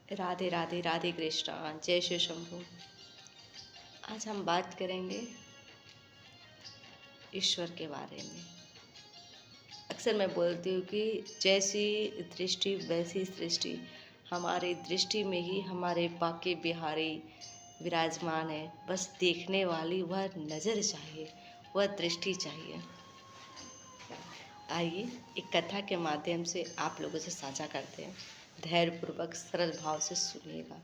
राधे राधे राधे कृष्णा जय श्री शंभू। आज हम बात करेंगे ईश्वर के बारे में। अक्सर मैं बोलती हूँ कि जैसी दृष्टि वैसी सृष्टि, हमारी दृष्टि में ही हमारे बाके बिहारी विराजमान है। बस देखने वाली वह नज़र चाहिए, वह दृष्टि चाहिए। आइए एक कथा के माध्यम से आप लोगों से साझा करते हैं। धैर्यपूर्वक सरल भाव से सुनिएगा,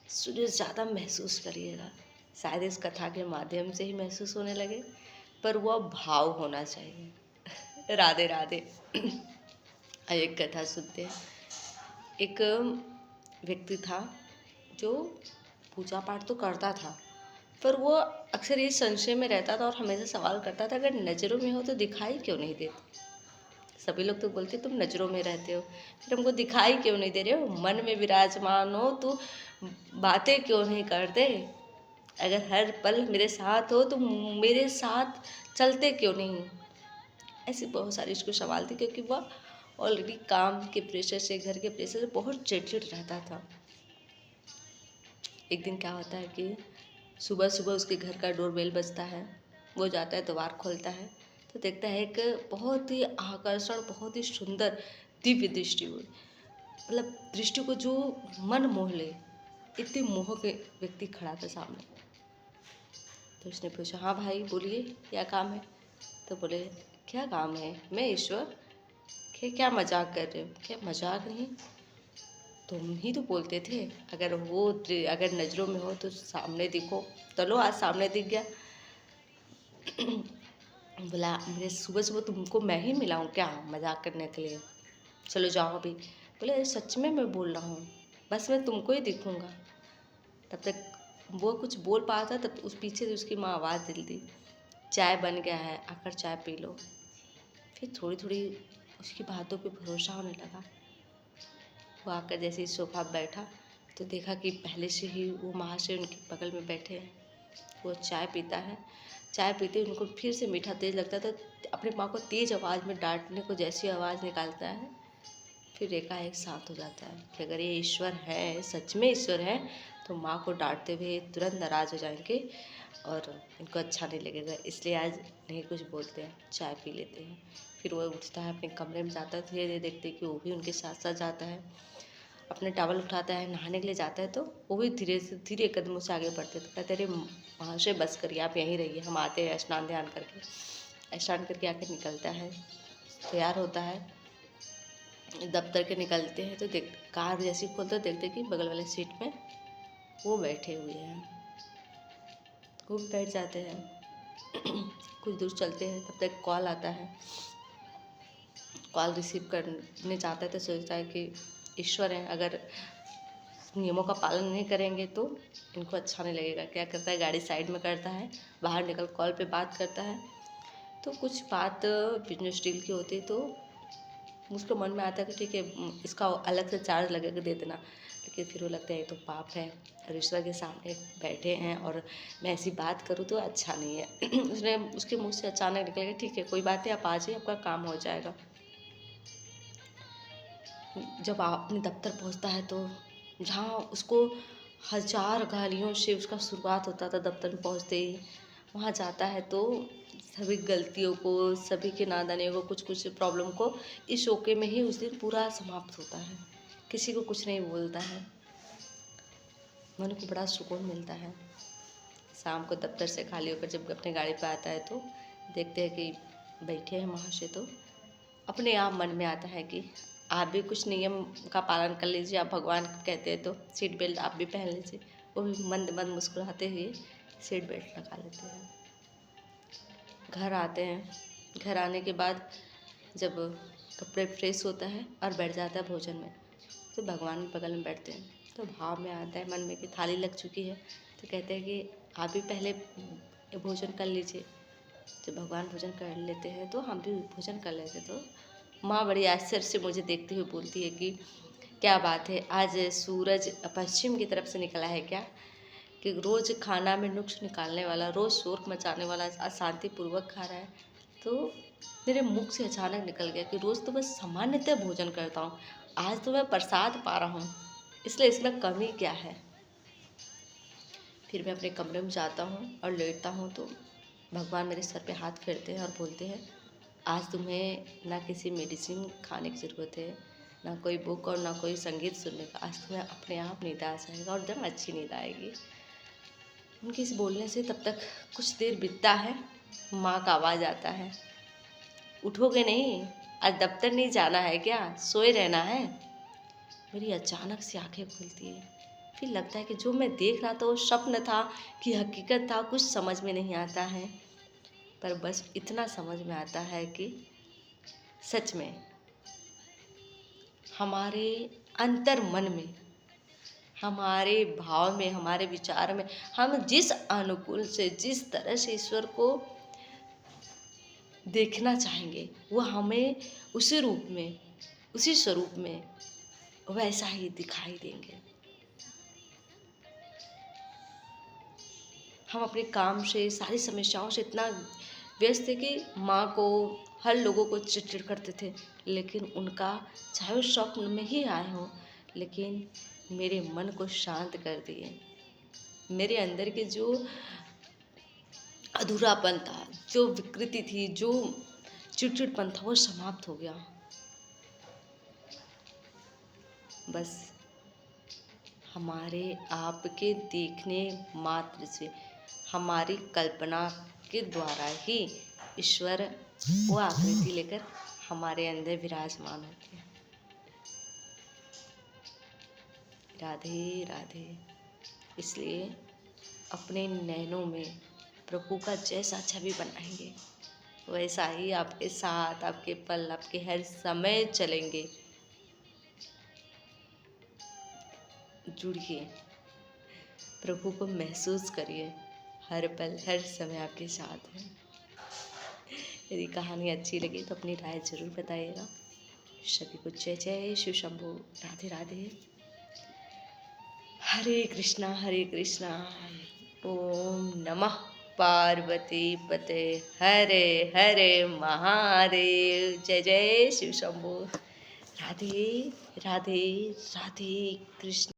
सुनिए, ज़्यादा महसूस करिएगा। शायद इस कथा के माध्यम से ही महसूस होने लगे, पर वह भाव होना चाहिए। राधे राधे। आइए एक कथा सुनते हैं। एक व्यक्ति था जो पूजा पाठ तो करता था, पर वो अक्सर ये संशय में रहता था और हमेशा सवाल करता था, अगर नज़रों में हो तो दिखाई क्यों नहीं देती। सभी लोग तो बोलते तुम नज़रों में रहते हो, फिर हमको दिखाई क्यों नहीं दे रहे हो। मन में विराजमान हो तो बातें क्यों नहीं करते। अगर हर पल मेरे साथ हो तो मेरे साथ चलते क्यों नहीं। ऐसे बहुत सारे इसको सवाल थे, क्योंकि वह ऑलरेडी काम के प्रेशर से, घर के प्रेशर से बहुत चिड़चिड़ रहता था। एक दिन क्या होता है कि सुबह सुबह उसके घर का डोरबेल बजता है। वो जाता है, द्वार खोलता है तो देखता है एक बहुत ही आकर्षण, बहुत ही सुंदर दिव्य दृष्टि हुई, मतलब दृष्टि को जो मन मोह ले, इतने मोह के व्यक्ति खड़ा था सामने। तो उसने पूछा, हाँ भाई बोलिए क्या काम है। तो बोले, क्या काम है, मैं ईश्वर। क्या मजाक कर रहे हो। क्या मजाक नहीं, तुम ही तो बोलते थे अगर नज़रों में हो तो सामने दिखो। तो लो आज सामने दिख गया। बोला, मेरे सुबह सुबह तुमको मैं ही मिला हूँ क्या मजाक करने के लिए, चलो जाओ अभी। बोले, सच में मैं बोल रहा हूँ, बस मैं तुमको ही दिखूँगा। तब तक वो कुछ बोल पाया था, तब उस पीछे से उसकी माँ आवाज़ दे दी, चाय बन गया है, आकर चाय पी लो। फिर थोड़ी थोड़ी उसकी बातों पे भरोसा होने लगा। वो आकर जैसे ही सोफा बैठा तो देखा कि पहले से ही वो महाशय उनके बगल में बैठे हैं। वो चाय पीता है, चाय पीते उनको फिर से मीठा तेज लगता था। अपनी माँ को तेज़ आवाज़ में डांटने को जैसी आवाज़ निकालता है, फिर एकाएक शांत हो जाता है कि अगर ये ईश्वर है, सच में ईश्वर है, तो माँ को डांटते हुए तुरंत नाराज़ हो जाएंगे और इनको अच्छा नहीं लगेगा, इसलिए आज नहीं कुछ बोलते हैं, चाय पी लेते हैं। फिर वो उठता है, अपने कमरे में जाता है। धीरे धीरे देखते कि वो भी उनके साथ साथ जाता है। अपने टॉवल उठाता है, नहाने के लिए जाता है, तो वो भी धीरे से धीरे कदमों से आगे बढ़ते। तो कहते, अरे महाशय बस करिए, आप यहीं रहिए, हम आते हैं स्नान ध्यान करके। स्नान करके आके निकलता है, तैयार होता है, दफ्तर के निकलते हैं तो देख कार जैसी खोलते देखते कि बगल वाले सीट में वो बैठे हुए हैं। वो बैठ जाते हैं। कुछ दूर चलते हैं, तब तक कॉल आता है। कॉल रिसीव करने जाता है तो सोचता है कि ईश्वर है, अगर नियमों का पालन नहीं करेंगे तो इनको अच्छा नहीं लगेगा। क्या करता है, गाड़ी साइड में करता है, बाहर निकल कॉल पे बात करता है। तो कुछ बात बिजनेस डील की होती है, तो उसको मन में आता है कि ठीक है, इसका अलग से चार्ज लगेगा, दे देना। लेकिन फिर वो लगता है ये तो पाप है और ईश्वर के सामने बैठे हैं और मैं ऐसी बात करूँ तो अच्छा नहीं है। उसके मुंह से अचानक निकल गया, ठीक है कोई बात नहीं, आप आ जाइए, आपका काम हो जाएगा। जब आप अपने दफ्तर पहुंचता है तो जहाँ उसको हजार गालियों से उसका शुरुआत होता था, दफ्तर में पहुंचते ही वहाँ जाता है तो सभी गलतियों को, सभी के नादानियों को, कुछ कुछ प्रॉब्लम को इस शोके में ही उस दिन पूरा समाप्त होता है। किसी को कुछ नहीं बोलता है, मन को बड़ा सुकून मिलता है। शाम को दफ्तर से खाली होकर जब अपनी गाड़ी पर आता है तो देखते हैं कि बैठे हैं महाशय। तो अपने आप मन में आता है कि आप भी कुछ नियम का पालन कर लीजिए, आप भगवान कहते हैं तो सीट बेल्ट आप भी पहन लीजिए। वो भी मंद मंद मुस्कुराते हुए सीट बेल्ट लगा लेते हैं। घर आते हैं, घर आने के बाद जब कपड़े फ्रेश होता है और बैठ जाता है भोजन में, तो भगवान बगल में बैठते हैं। तो भाव में आता है मन में कि थाली लग चुकी है, तो कहते हैं कि आप भी पहले भोजन कर लीजिए। जब भगवान भोजन कर लेते हैं तो हम भी भोजन कर लेते। तो माँ बड़ी आश्चर्य से मुझे देखते हुए बोलती है कि क्या बात है, आज सूरज पश्चिम की तरफ से निकला है क्या, कि रोज़ खाना में नुक्स निकालने वाला, रोज़ शोर मचाने वाला अशांतिपूर्वक खा रहा है। तो मेरे मुख से अचानक निकल गया कि रोज़ तो मैं सामान्यतः भोजन करता हूँ, आज तो मैं प्रसाद पा रहा हूँ। इसलिए इसमें कमी क्या है। फिर मैं अपने कमरे में जाता हूँ और लेटता हूँ तो भगवान मेरे सर पे हाथ फेरते हैं और बोलते हैं, आज तुम्हें ना किसी मेडिसिन खाने की ज़रूरत है, ना कोई बुक और ना कोई संगीत सुनने का। आज तुम्हें अपने आप नींद आ जाएगा और एकदम अच्छी नींद आएगी। उनके इस बोलने से तब तक कुछ देर बीतता है, माँ का आवाज़ आता है, उठोगे नहीं, आज दफ्तर नहीं जाना है क्या, सोए रहना है। मेरी अचानक से आंखें खुलती है। फिर लगता है कि जो मैं देख रहा था वो स्वप्न था कि हकीकत था, कुछ समझ में नहीं आता है। पर बस इतना समझ में आता है कि सच में हमारे अंतर मन में, हमारे भाव में, हमारे विचार में हम जिस अनुकूल से, जिस तरह से ईश्वर को देखना चाहेंगे, वो हमें उसी रूप में, उसी स्वरूप में वैसा ही दिखाई देंगे। हम अपने काम से, सारी समस्याओं से इतना व्यस्त थे कि माँ को, हर लोगों को चिढ़ करते थे, लेकिन उनका चाहे वो स्वप्न में ही आए हों, लेकिन मेरे मन को शांत कर दिए। मेरे अंदर के जो अधूरापन था, जो विकृति थी, जो चिड़चिड़पन था, वो समाप्त हो गया। बस हमारे आपके देखने मात्र से, हमारी कल्पना के द्वारा ही ईश्वर वो आकृति लेकर हमारे अंदर विराजमान होते हैं। राधे राधे। इसलिए अपने नैनों में प्रभु का जैसा छवि बनाएंगे, वैसा ही आपके साथ, आपके पल, आपके हर समय चलेंगे। जुड़िए, प्रभु को महसूस करिए, हर पल हर समय आपके साथ है। यदि कहानी अच्छी लगी तो अपनी राय जरूर बताइएगा। सभी को जय जय शिव शंभू। राधे राधे। हरे कृष्णा हरे कृष्णा। ओम नमः पार्वती पते। हरे हरे महादेव। जय जय शिव शंभू। राधे राधे। राधे कृष्ण।